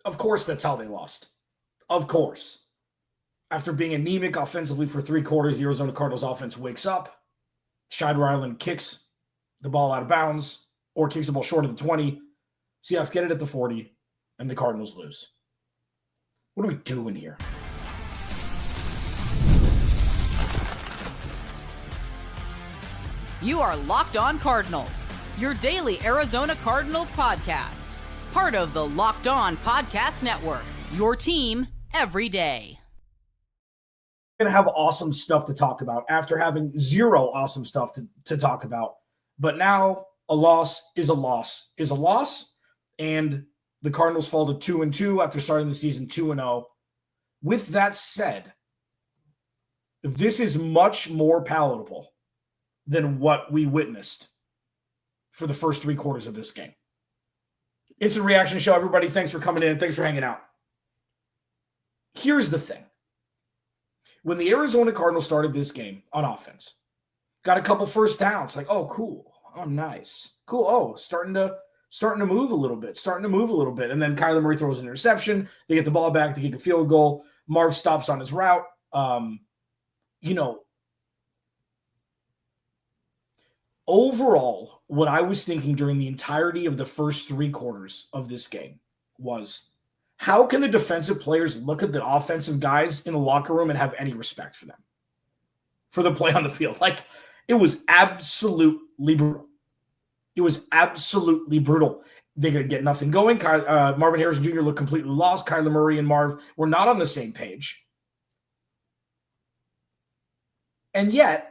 Of course, that's how they lost. Of course. After being anemic offensively for 3 quarters, the Arizona Cardinals offense wakes up. Shider Island kicks the ball out of bounds or kicks the ball short of the 20. Seahawks get it at the 40, and the Cardinals lose. What are we doing here? You are Locked On Cardinals, your daily Arizona Cardinals podcast. Part of the Locked On Podcast Network, your team every day. We're going to have awesome stuff to talk about after having zero awesome stuff to talk about. But now a loss is a loss is a loss, and the Cardinals fall to 2-2 after starting the season 2-0. With that said, this is much more palatable than what we witnessed for the first 3 quarters of this game. Instant reaction show, everybody. Thanks for coming in. Thanks for hanging out. Here's the thing. When the Arizona Cardinals started this game on offense, got a couple first downs, like, oh, cool. Oh, nice. Cool. Oh, starting to move a little bit, And then Kyler Murray throws an interception. They get the ball back. They kick a field goal. Marv stops on his route. Overall, what I was thinking during the entirety of the first 3 quarters of this game was, how can the defensive players look at the offensive guys in the locker room and have any respect for them, for the play on the field? Like, it was absolutely brutal. It was absolutely brutal. They could get nothing going. Marvin Harrison Jr. looked completely lost. Kyler Murray and Marv were not on the same page. And yet,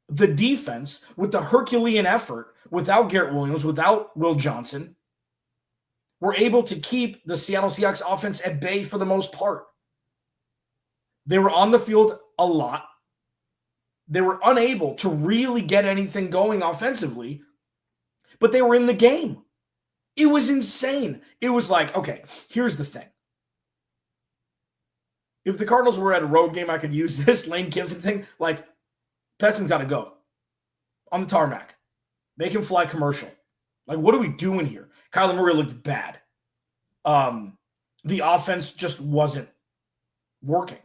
the defense, with the Herculean effort, without Garrett Williams, without Will Johnson, were able to keep the Seattle Seahawks offense at bay for the most part. They were on the field a lot. They were unable to really get anything going offensively, but they were in the game. It was insane. It was like, okay, here's the thing. If the Cardinals were at a road game, I could use this Lane Kiffin thing. Like, Petson's got to go on the tarmac. Make him fly commercial. Like, what are we doing here? Kyler Murray looked bad. The offense just wasn't working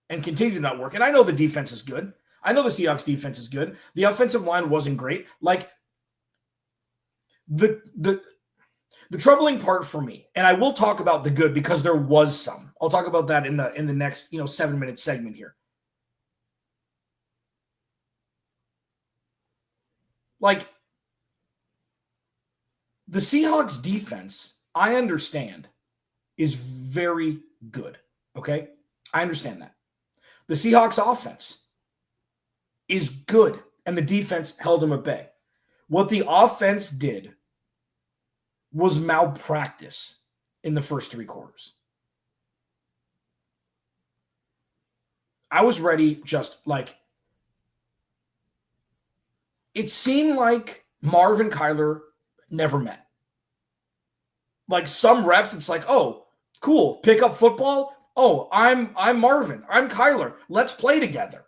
and continued to not work. And I know the defense is good. I know the Seahawks defense is good. The offensive line wasn't great. Like, the troubling part for me, and I will talk about the good because there was some. I'll talk about that in the next 7-minute segment here. Like, the Seahawks defense, I understand, is very good, okay? I understand that. The Seahawks offense is good, and the defense held them at bay. What the offense did was malpractice in the first 3 quarters. I was ready, just like, it seemed like Marv and Kyler never met. Like, some reps, it's like, oh, cool, pick up football. Oh, I'm Marvin. I'm Kyler. Let's play together.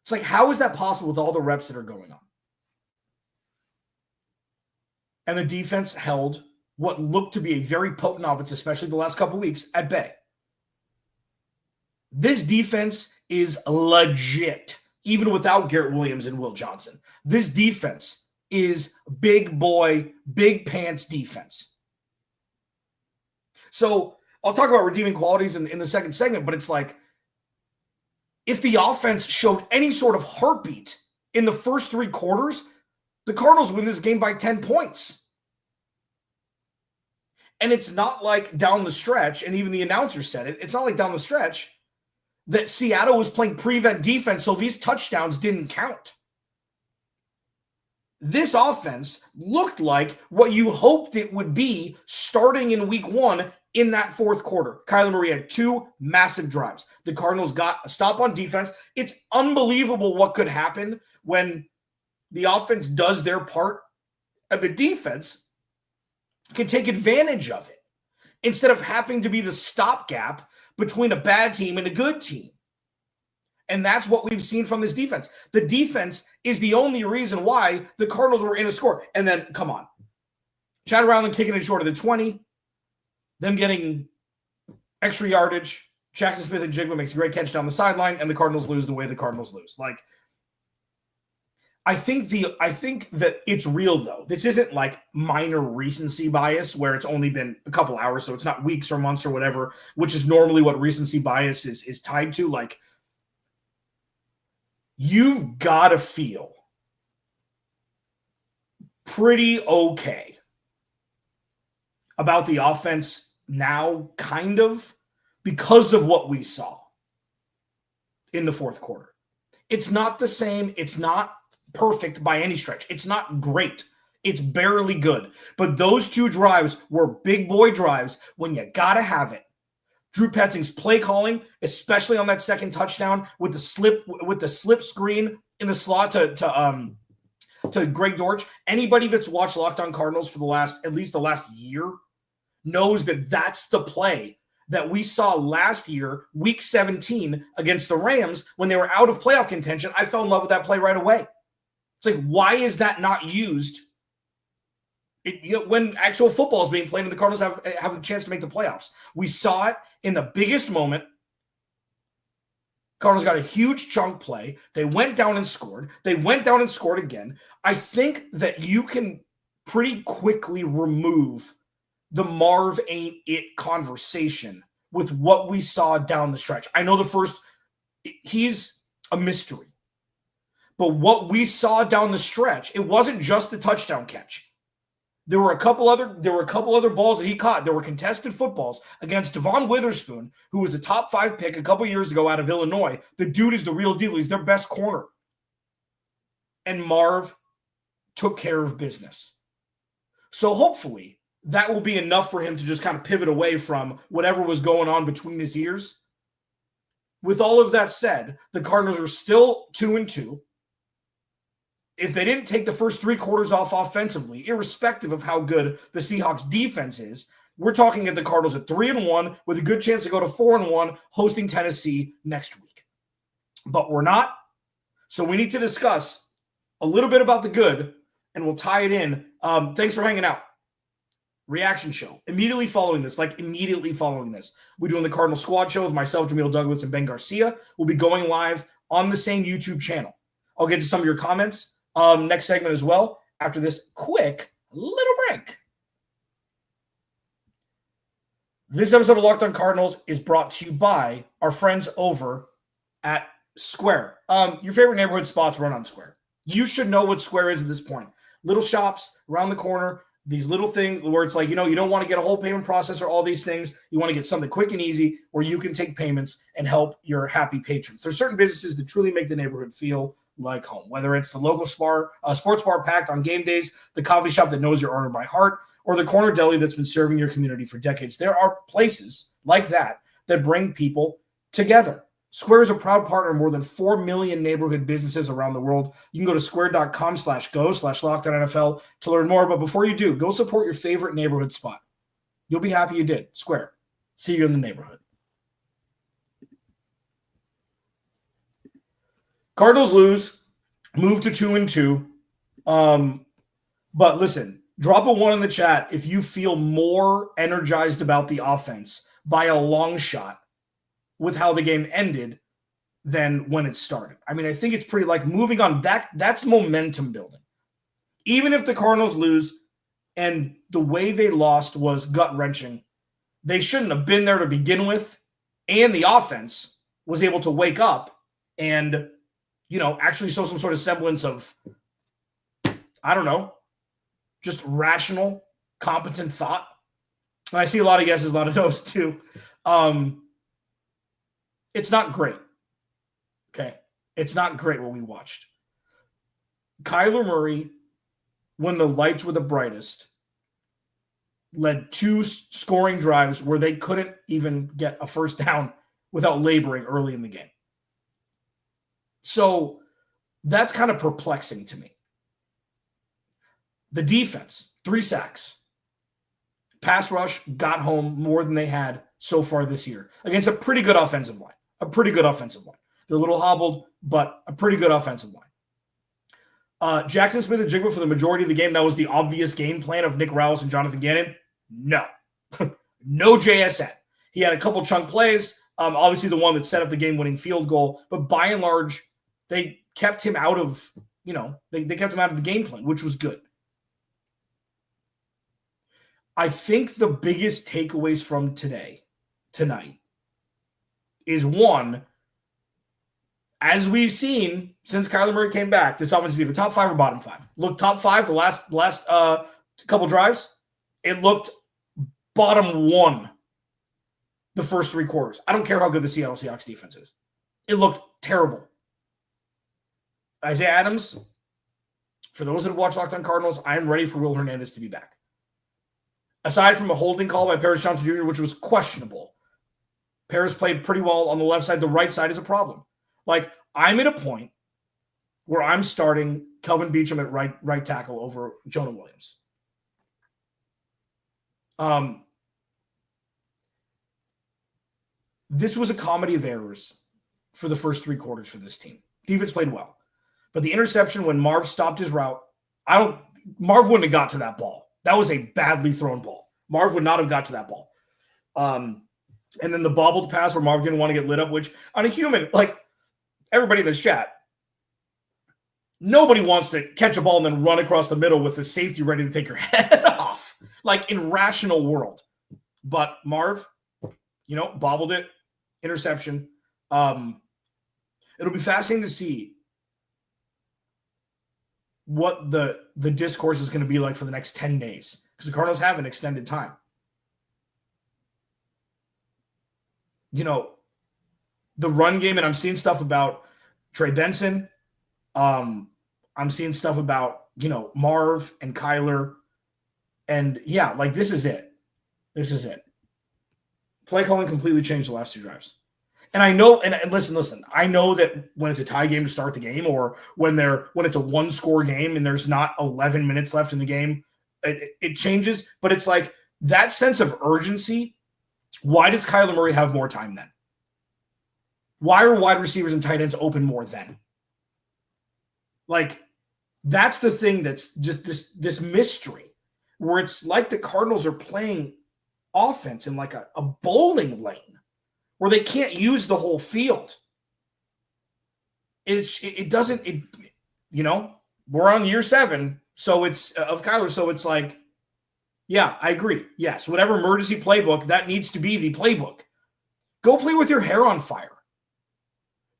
It's like, how is that possible with all the reps that are going on? And the defense held what looked to be a very potent offense, especially the last couple of weeks, at bay. This defense is legit, even without Garrett Williams and Will Johnson. This defense is big boy, big pants defense. So I'll talk about redeeming qualities in the second segment, but it's like, if the offense showed any sort of heartbeat in the first 3 quarters, the Cardinals win this game by 10 points. And it's not like down the stretch, and even the announcer said it, it's not like down the stretch that Seattle was playing prevent defense, so these touchdowns didn't count. This offense looked like what you hoped it would be starting in week 1 in that 4th quarter. Kyler Murray had 2 massive drives. The Cardinals got a stop on defense. It's unbelievable what could happen when the offense does their part, and the defense can take advantage of it instead of having to be the stopgap between a bad team and a good team. And that's what we've seen from this defense. The defense is the only reason why the Cardinals were in a score. And then, come on. Chad Ryland kicking it short of the 20. them getting extra yardage. Jackson Smith and Jigba makes a great catch down the sideline, and the Cardinals lose the way the Cardinals lose. Like, I think that it's real, though. This isn't like minor recency bias where it's only been a couple hours, so it's not weeks or months or whatever, which is normally what recency bias is tied to. Like, you've got to feel pretty okay about the offense now, kind of, because of what we saw in the fourth quarter. It's not the same. It's not perfect by any stretch. It's not great. It's barely good. But those two drives were big boy drives when you got to have it. Drew Petzing's play calling, especially on that second touchdown with the slip screen in the slot to Greg Dortch. Anybody that's watched Locked On Cardinals for at least the last year knows that that's the play that we saw last year, week 17 against the Rams when they were out of playoff contention. I fell in love with that play right away. It's like, why is that not used when actual football is being played and the Cardinals have a chance to make the playoffs? We saw it in the biggest moment. Cardinals got a huge chunk play. They went down and scored. They went down and scored again. I think that you can pretty quickly remove the Marv ain't it conversation with what we saw down the stretch. I know he's a mystery. But what we saw down the stretch, it wasn't just the touchdown catch. There were a couple other balls that he caught. There were contested footballs against Devon Witherspoon, who was a top 5 pick a couple years ago out of Illinois. The dude is the real deal. He's their best corner. And Marv took care of business. So hopefully that will be enough for him to just kind of pivot away from whatever was going on between his ears. With all of that said, the Cardinals are still 2-2. If they didn't take the first 3 quarters off offensively, irrespective of how good the Seahawks defense is, we're talking at the Cardinals at 3-1 with a good chance to go to 4-1 hosting Tennessee next week. But we're not. So we need to discuss a little bit about the good, and we'll tie it in. Thanks for hanging out. Reaction show. Immediately following this, we're doing the Cardinal Squad show with myself, Jamil Douglas, and Ben Garcia. We'll be going live on the same YouTube channel. I'll get to some of your comments next segment as well, after this quick little break. This episode of Locked On Cardinals is brought to you by our friends over at Square. Your favorite neighborhood spots run on Square. You should know what Square is at this point. Little shops around the corner, these little things where it's like, you don't want to get a whole payment processor, all these things. You want to get something quick and easy where you can take payments and help your happy patrons. There's certain businesses that truly make the neighborhood feel like home, whether it's the local sports bar packed on game days, the coffee shop that knows your order by heart, or the corner deli that's been serving your community for decades. There are places like that bring people together. Square is a proud partner of more than 4 million neighborhood businesses around the world. You can go to square.com/go/LockedOnNFL to learn more. But before you do, go support your favorite neighborhood spot. You'll be happy you did. Square. See you in the neighborhood. Cardinals lose, move to 2-2. But listen, drop a 1 in the chat if you feel more energized about the offense by a long shot with how the game ended than when it started. I mean, I think it's pretty like moving on. That's momentum building. Even if the Cardinals lose and the way they lost was gut-wrenching, they shouldn't have been there to begin with. And the offense was able to wake up and actually show some sort of semblance of, I don't know, just rational, competent thought. And I see a lot of yeses, a lot of no's too. It's not great. Okay. It's not great what we watched. Kyler Murray, when the lights were the brightest, led 2 scoring drives where they couldn't even get a first down without laboring early in the game. So that's kind of perplexing to me. The defense, 3 sacks. Pass rush got home more than they had so far this year against a pretty good offensive line. They're a little hobbled, but a pretty good offensive line. Jackson Smith and Jigba for the majority of the game. That was the obvious game plan of Nick Rowles and Jonathan Gannon. No. No JSN. He had a couple chunk plays, obviously the one that set up the game-winning field goal, but by and large, they kept him out of, they kept him out of the game plan, which was good. I think the biggest takeaways from tonight, is one, as we've seen since Kyler Murray came back, this offense is either top 5 or bottom 5. Look, top 5 the last couple drives. It looked bottom 1 the first 3 quarters. I don't care how good the Seattle Seahawks defense is. It looked terrible. Isaiah Adams, for those that have watched Locked On Cardinals, I am ready for Will Hernandez to be back. Aside from a holding call by Paris Johnson Jr., which was questionable, Paris played pretty well on the left side. The right side is a problem. Like, I'm at a point where I'm starting Kelvin Beachum at right tackle over Jonah Williams. This was a comedy of errors for the first 3 quarters for this team. Defense played well. But the interception when Marv stopped his route, Marv wouldn't have got to that ball. That was a badly thrown ball. Marv would not have got to that ball. And then the bobbled pass where Marv didn't want to get lit up, which on a human, like everybody in this chat, nobody wants to catch a ball and then run across the middle with the safety ready to take your head off, like in rational world. But Marv, bobbled it, interception. It'll be fascinating to see what the discourse is going to be like for the next 10 days because the Cardinals have an extended time. The run game, and I'm seeing stuff about Trey Benson. I'm seeing stuff about, Marv and Kyler. And yeah, like this is it. This is it. Play calling completely changed the last 2 drives. And I know, and listen, I know that when it's a tie game to start the game or when it's a 1-score game and there's not 11 minutes left in the game, it changes. But it's like that sense of urgency. Why does Kyler Murray have more time then? Why are wide receivers and tight ends open more then? Like, that's the thing that's just this mystery where it's like the Cardinals are playing offense in like a bowling lane where they can't use the whole field. It doesn't, we're on year 7, so it's of Kyler. So it's like, yeah, I agree. Yes, whatever emergency playbook, that needs to be the playbook. Go play with your hair on fire.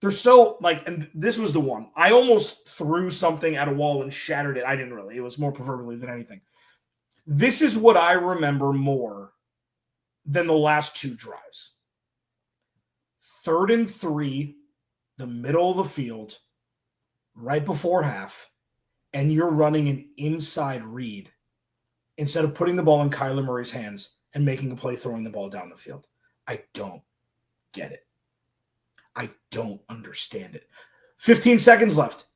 They're so and this was the one. I almost threw something at a wall and shattered it. I didn't really. It was more proverbially than anything. This is what I remember more than the last 2 drives. 3rd and 3, the middle of the field, right before half, and you're running an inside read instead of putting the ball in Kyler Murray's hands and making a play throwing the ball down the field. I don't get it. I don't understand it. 15 seconds left.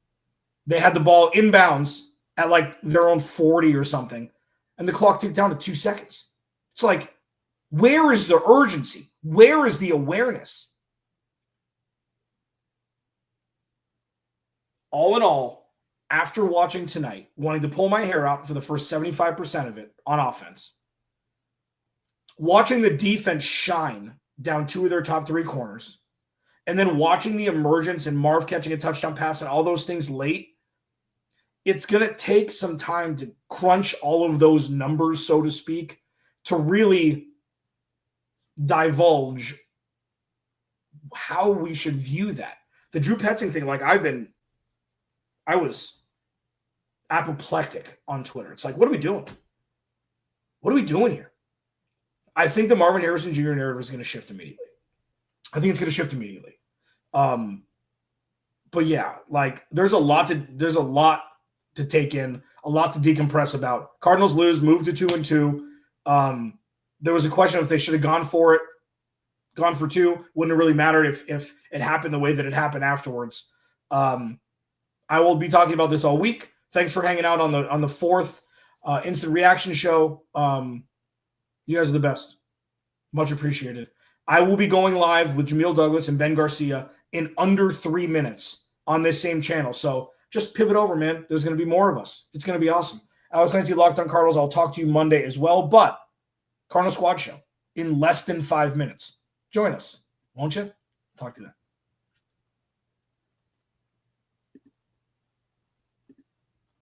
They had the ball inbounds at like their own 40 or something, and the clock ticked down to 2 seconds. It's like, where is the urgency? Where is the awareness? All in all, after watching tonight, wanting to pull my hair out for the first 75% of it on offense, watching the defense shine down 2 of their top 3 corners, and then watching the emergence and Marv catching a touchdown pass and all those things late, it's going to take some time to crunch all of those numbers, so to speak, to really divulge how we should view that. The Drew Petzing thing, I was apoplectic on Twitter. It's like, what are we doing? What are we doing here? I think the Marvin Harrison Jr. narrative is going to shift immediately. But yeah, there's a lot to take in, a lot to decompress about. Cardinals lose, move to 2-2. There was a question if they should have gone for 2. Wouldn't have really mattered if it happened the way that it happened afterwards. I will be talking about this all week. Thanks for hanging out on the 4th instant reaction show. You guys are the best. Much appreciated. I will be going live with Jamil Douglas and Ben Garcia in under 3 minutes on this same channel. So just pivot over, man. There's going to be more of us. It's going to be awesome. Alex Clancy, Locked On Cardinals. I'll talk to you Monday as well. But Cardinal Squad Show. in less than 5 minutes. Join us, won't you? Talk to you then.